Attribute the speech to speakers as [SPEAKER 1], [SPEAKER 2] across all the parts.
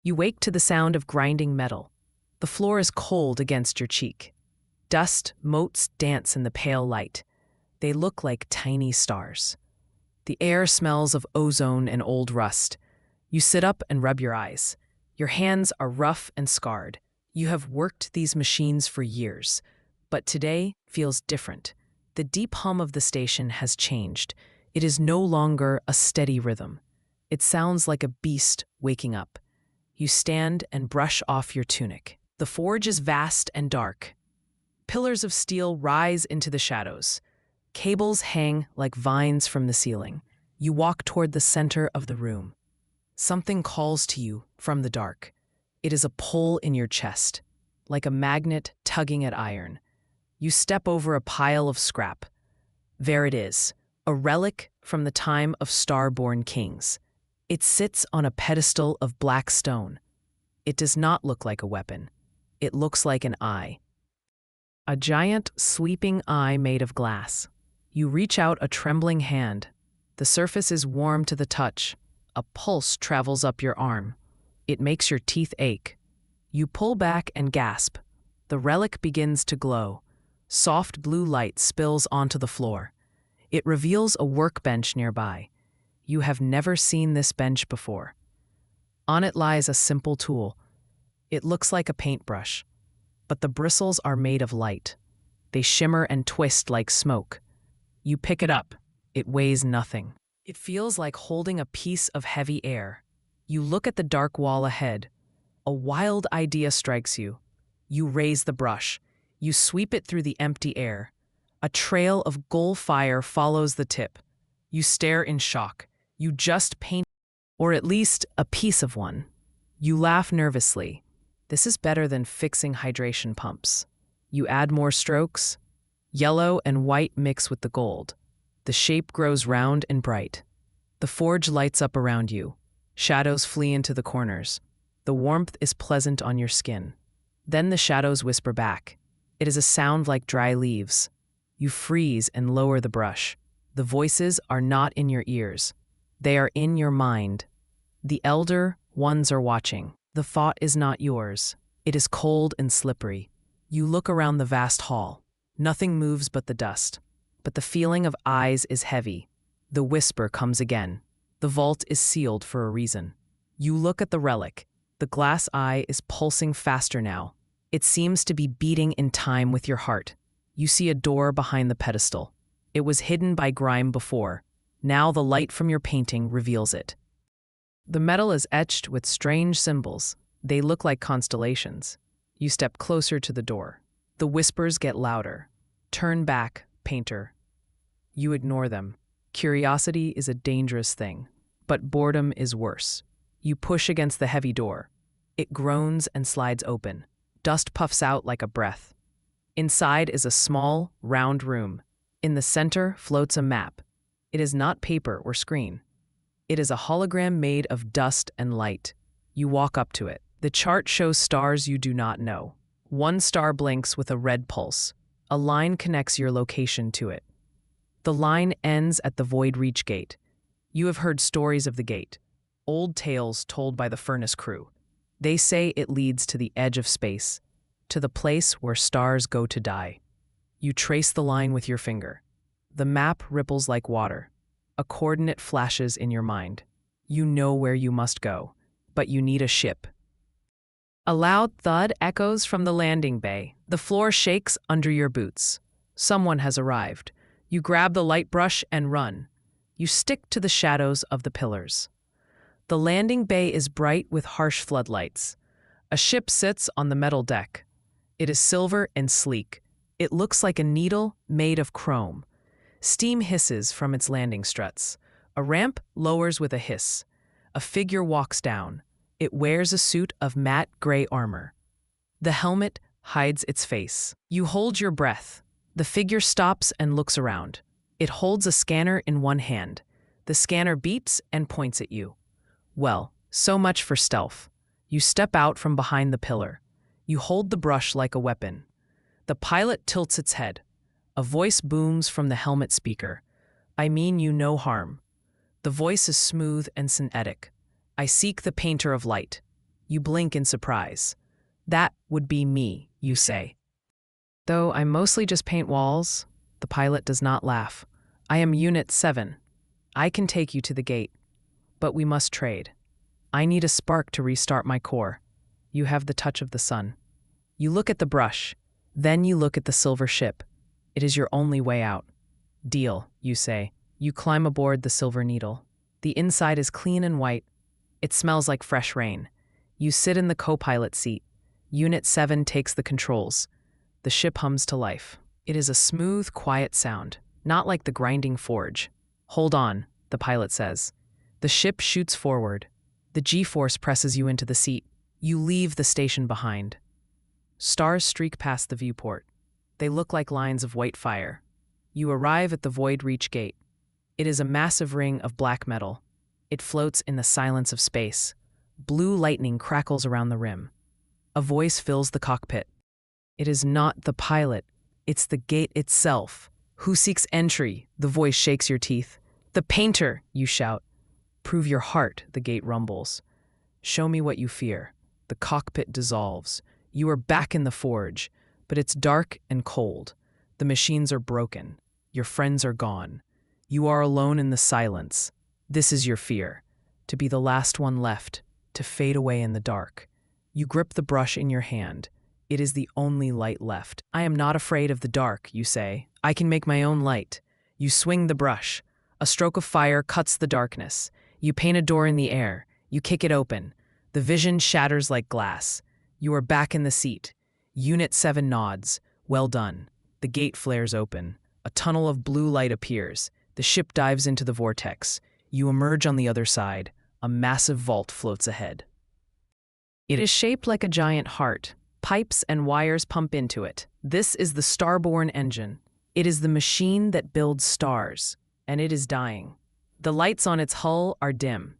[SPEAKER 1] You wake to the sound of grinding metal. The floor is cold against your cheek. Dust motes dance in the pale light. They look like tiny stars. The air smells of ozone and old rust. You sit up and rub your eyes. Your hands are rough and scarred. You have worked these machines for years, but today feels different. The deep hum of the station has changed. It is no longer a steady rhythm. It sounds like a beast waking up. You stand and brush off your tunic. The forge is vast and dark. Pillars of steel rise into the shadows. Cables hang like vines from the ceiling. You walk toward the center of the room. Something calls to you from the dark. It is a pull in your chest, like a magnet tugging at iron. You step over a pile of scrap. There it is, a relic from the time of star-born kings. It sits on a pedestal of black stone. It does not look like a weapon. It looks like an eye. A giant, sweeping eye made of glass. You reach out a trembling hand. The surface is warm to the touch. A pulse travels up your arm. It makes your teeth ache. You pull back and gasp. The relic begins to glow. Soft blue light spills onto the floor. It reveals a workbench nearby. You have never seen this bench before. On it lies a simple tool. It looks like a paintbrush, but the bristles are made of light. They shimmer and twist like smoke. You pick it up. It weighs nothing. It feels like holding a piece of heavy air. You look at the dark wall ahead. A wild idea strikes you. You raise the brush. You sweep it through the empty air. A trail of gold fire follows the tip. You stare in shock. You just paint, or at least a piece of one. You laugh nervously. This is better than fixing hydration pumps. You add more strokes. Yellow and white mix with the gold. The shape grows round and bright. The forge lights up around you. Shadows flee into the corners. The warmth is pleasant on your skin. Then the shadows whisper back. It is a sound like dry leaves. You freeze and lower the brush. The voices are not in your ears. They are in your mind. The elder ones are watching. The thought is not yours. It is cold and slippery. You look around the vast hall. Nothing moves but the dust. But the feeling of eyes is heavy. The whisper comes again. The vault is sealed for a reason. You look at the relic. The glass eye is pulsing faster now. It seems to be beating in time with your heart. You see a door behind the pedestal. It was hidden by grime before. Now the light from your painting reveals it. The metal is etched with strange symbols. They look like constellations. You step closer to the door. The whispers get louder. Turn back, painter. You ignore them. Curiosity is a dangerous thing, but boredom is worse. You push against the heavy door. It groans and slides open. Dust puffs out like a breath. Inside is a small, round room. In the center floats a map. It is not paper or screen. It is a hologram made of dust and light. You walk up to it. The chart shows stars you do not know. One star blinks with a red pulse. A line connects your location to it. The line ends at the Void Reach Gate. You have heard stories of the gate, old tales told by the furnace crew. They say it leads to the edge of space, to the place where stars go to die. You trace the line with your finger. The map ripples like water. A coordinate flashes in your mind. You know where you must go, but you need a ship. A loud thud echoes from the landing bay. The floor shakes under your boots. Someone has arrived. You grab the light brush and run. You stick to the shadows of the pillars. The landing bay is bright with harsh floodlights. A ship sits on the metal deck. It is silver and sleek. It looks like a needle made of chrome. Steam hisses from its landing struts. A ramp lowers with a hiss. A figure walks down. It wears a suit of matte gray armor. The helmet hides its face. You hold your breath. The figure stops and looks around. It holds a scanner in one hand. The scanner beeps and points at you. Well, so much for stealth. You step out from behind the pillar. You hold the brush like a weapon. The pilot tilts its head. A voice booms from the helmet speaker. I mean you no harm. The voice is smooth and synthetic. I seek the painter of light. You blink in surprise. That would be me, you say. Though I mostly just paint walls, the pilot does not laugh. I am Unit 7. I can take you to the gate, but we must trade. I need a spark to restart my core. You have the touch of the sun. You look at the brush, then you look at the silver ship. It is your only way out. Deal, you say. You climb aboard the Silver Needle. The inside is clean and white. It smells like fresh rain. You sit in the co-pilot seat. Unit 7 takes the controls. The ship hums to life. It is a smooth, quiet sound, not like the grinding forge. Hold on, the pilot says. The ship shoots forward. The G-force presses you into the seat. You leave the station behind. Stars streak past the viewport. They look like lines of white fire. You arrive at the Void Reach Gate. It is a massive ring of black metal. It floats in the silence of space. Blue lightning crackles around the rim. A voice fills the cockpit. It is not the pilot. It's the gate itself. Who seeks entry? The voice shakes your teeth. The painter, you shout. Prove your heart, the gate rumbles. Show me what you fear. The cockpit dissolves. You are back in the forge, but it's dark and cold. The machines are broken. Your friends are gone. You are alone in the silence. This is your fear, to be the last one left, to fade away in the dark. You grip the brush in your hand. It is the only light left. I am not afraid of the dark, you say. I can make my own light. You swing the brush. A stroke of fire cuts the darkness. You paint a door in the air. You kick it open. The vision shatters like glass. You are back in the seat. Unit 7 nods. Well done. The gate flares open. A tunnel of blue light appears. The ship dives into the vortex. You emerge on the other side. A massive vault floats ahead. It is shaped like a giant heart. Pipes and wires pump into it. This is the Starborn engine. It is the machine that builds stars, and it is dying. The lights on its hull are dim.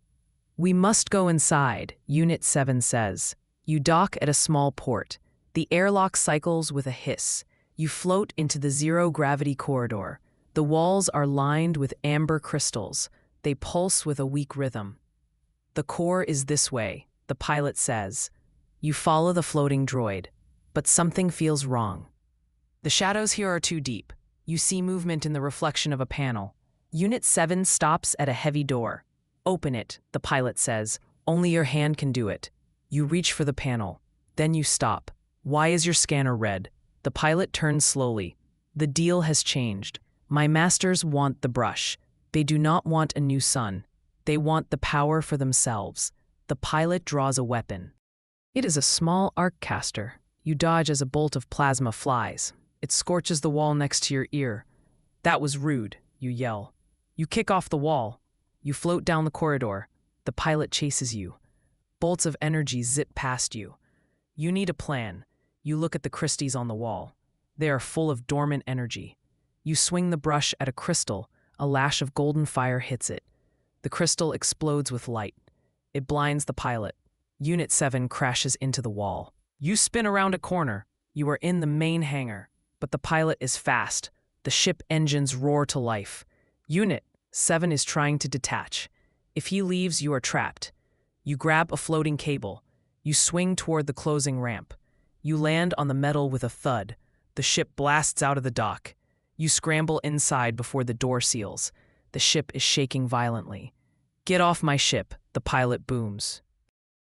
[SPEAKER 1] We must go inside, Unit 7 says. You dock at a small port. The airlock cycles with a hiss. You float into the zero-gravity corridor. The walls are lined with amber crystals. They pulse with a weak rhythm. The core is this way, the pilot says. You follow the floating droid, but something feels wrong. The shadows here are too deep. You see movement in the reflection of a panel. Unit 7 stops at a heavy door. Open it, the pilot says. Only your hand can do it. You reach for the panel. Then you stop. Why is your scanner red? The pilot turns slowly. The deal has changed. My masters want the brush. They do not want a new sun. They want the power for themselves. The pilot draws a weapon. It is a small arc caster. You dodge as a bolt of plasma flies. It scorches the wall next to your ear. That was rude, you yell. You kick off the wall. You float down the corridor. The pilot chases you. Bolts of energy zip past you. You need a plan. You look at the crystals on the wall. They are full of dormant energy. You swing the brush at a crystal. A lash of golden fire hits it. The crystal explodes with light. It blinds the pilot. Unit 7 crashes into the wall. You spin around a corner. You are in the main hangar. But the pilot is fast. The ship engines roar to life. Unit 7 is trying to detach. If he leaves, you are trapped. You grab a floating cable. You swing toward the closing ramp. You land on the metal with a thud. The ship blasts out of the dock. You scramble inside before the door seals. The ship is shaking violently. Get off my ship, the pilot booms.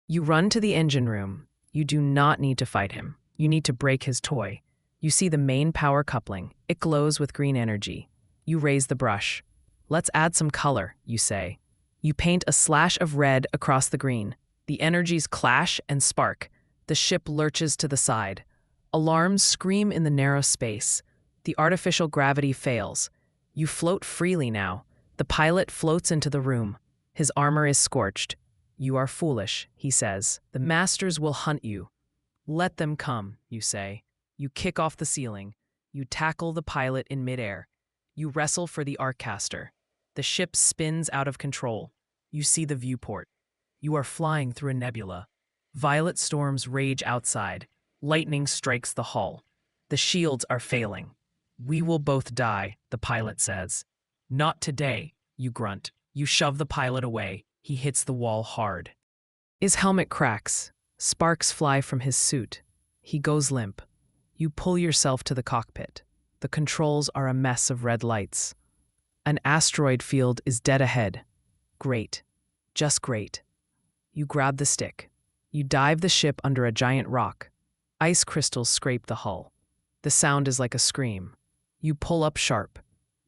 [SPEAKER 1] You run to the engine room. You do not need to fight him. You need to break his toy. You see the main power coupling. It glows with green energy. You raise the brush. Let's add some color, you say. You paint a slash of red across the green. The energies clash and spark. The ship lurches to the side. Alarms scream in the narrow space. The artificial gravity fails. You float freely now. The pilot floats into the room. His armor is scorched. You are foolish, he says. The masters will hunt you. Let them come, you say. You kick off the ceiling. You tackle the pilot in midair. You wrestle for the arccaster. The ship spins out of control. You see the viewport. You are flying through a nebula. Violet storms rage outside. Lightning strikes the hull. The shields are failing. We will both die, the pilot says. Not today, you grunt. You shove the pilot away. He hits the wall hard. His helmet cracks. Sparks fly from his suit. He goes limp. You pull yourself to the cockpit. The controls are a mess of red lights. An asteroid field is dead ahead. Great. Just great. You grab the stick. You dive the ship under a giant rock. Ice crystals scrape the hull. The sound is like a scream. You pull up sharp.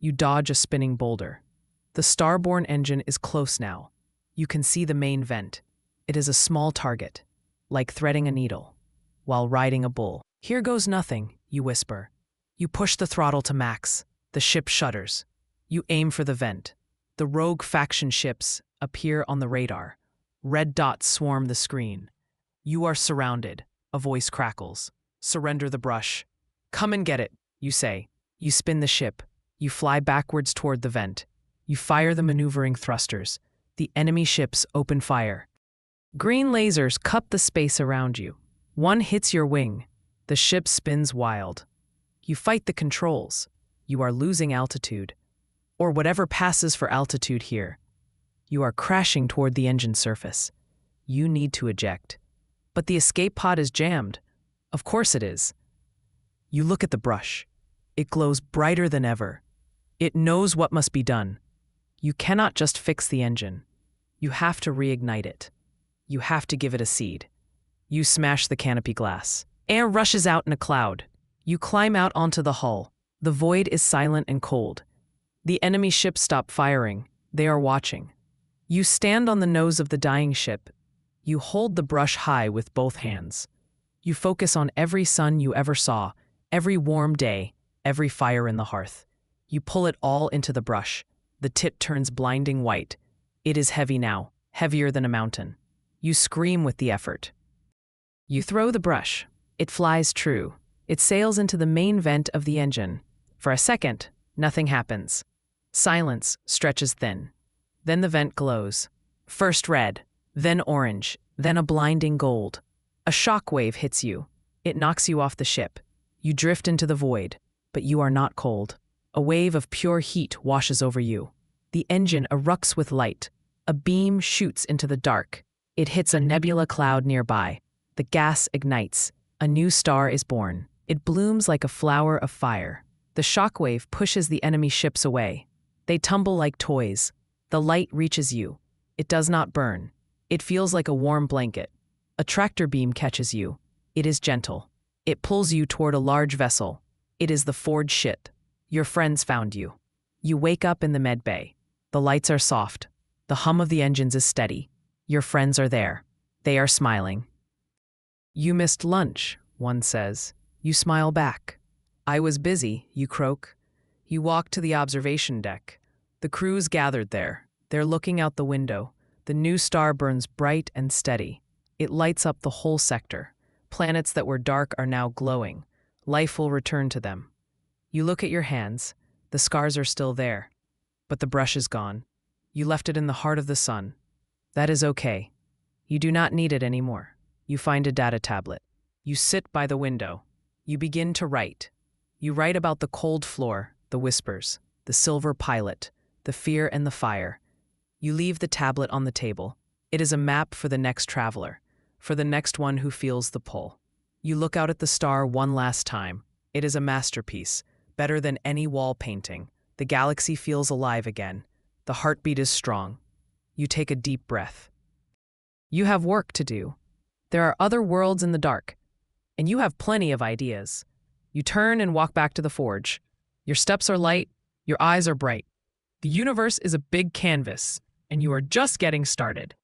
[SPEAKER 1] You dodge a spinning boulder. The starborne engine is close now. You can see the main vent. It is a small target, like threading a needle, while riding a bull. Here goes nothing, you whisper. You push the throttle to max. The ship shudders. You aim for the vent. The rogue faction ships appear on the radar. Red dots swarm the screen. You are surrounded. A voice crackles. Surrender the brush. Come and get it, you say. You spin the ship. You fly backwards toward the vent. You fire the maneuvering thrusters. The enemy ships open fire. Green lasers cup the space around you. One hits your wing. The ship spins wild. You fight the controls. You are losing altitude. Or whatever passes for altitude here. You are crashing toward the engine surface. You need to eject. But the escape pod is jammed. Of course it is. You look at the brush. It glows brighter than ever. It knows what must be done. You cannot just fix the engine. You have to reignite it. You have to give it a seed. You smash the canopy glass. Air rushes out in a cloud. You climb out onto the hull. The void is silent and cold. The enemy ships stop firing. They are watching. You stand on the nose of the dying ship. You hold the brush high with both hands. You focus on every sun you ever saw, every warm day, every fire in the hearth. You pull it all into the brush. The tip turns blinding white. It is heavy now, heavier than a mountain. You scream with the effort. You throw the brush. It flies true. It sails into the main vent of the engine. For a second, nothing happens. Silence stretches thin. Then the vent glows. First red, then orange, then a blinding gold. A shock wave hits you. It knocks you off the ship. You drift into the void, but you are not cold. A wave of pure heat washes over you. The engine erupts with light. A beam shoots into the dark. It hits a nebula cloud nearby. The gas ignites. A new star is born. It blooms like a flower of fire. The shockwave pushes the enemy ships away. They tumble like toys. The light reaches you. It does not burn. It feels like a warm blanket. A tractor beam catches you. It is gentle. It pulls you toward a large vessel. It is the forge ship. Your friends found you. You wake up in the med bay. The lights are soft. The hum of the engines is steady. Your friends are there. They are smiling. You missed lunch, one says. You smile back. I was busy, you croak. You walk to the observation deck. The crew's gathered there. They're looking out the window. The new star burns bright and steady. It lights up the whole sector. Planets that were dark are now glowing. Life will return to them. You look at your hands. The scars are still there. But the brush is gone. You left it in the heart of the sun. That is okay. You do not need it anymore. You find a data tablet. You sit by the window. You begin to write. You write about the cold floor, the whispers, the silver pilot, the fear and the fire. You leave the tablet on the table. It is a map for the next traveler, for the next one who feels the pull. You look out at the star one last time. It is a masterpiece, better than any wall painting. The galaxy feels alive again. The heartbeat is strong. You take a deep breath. You have work to do. There are other worlds in the dark, and you have plenty of ideas. You turn and walk back to the forge. Your steps are light, your eyes are bright. The universe is a big canvas, and you are just getting started.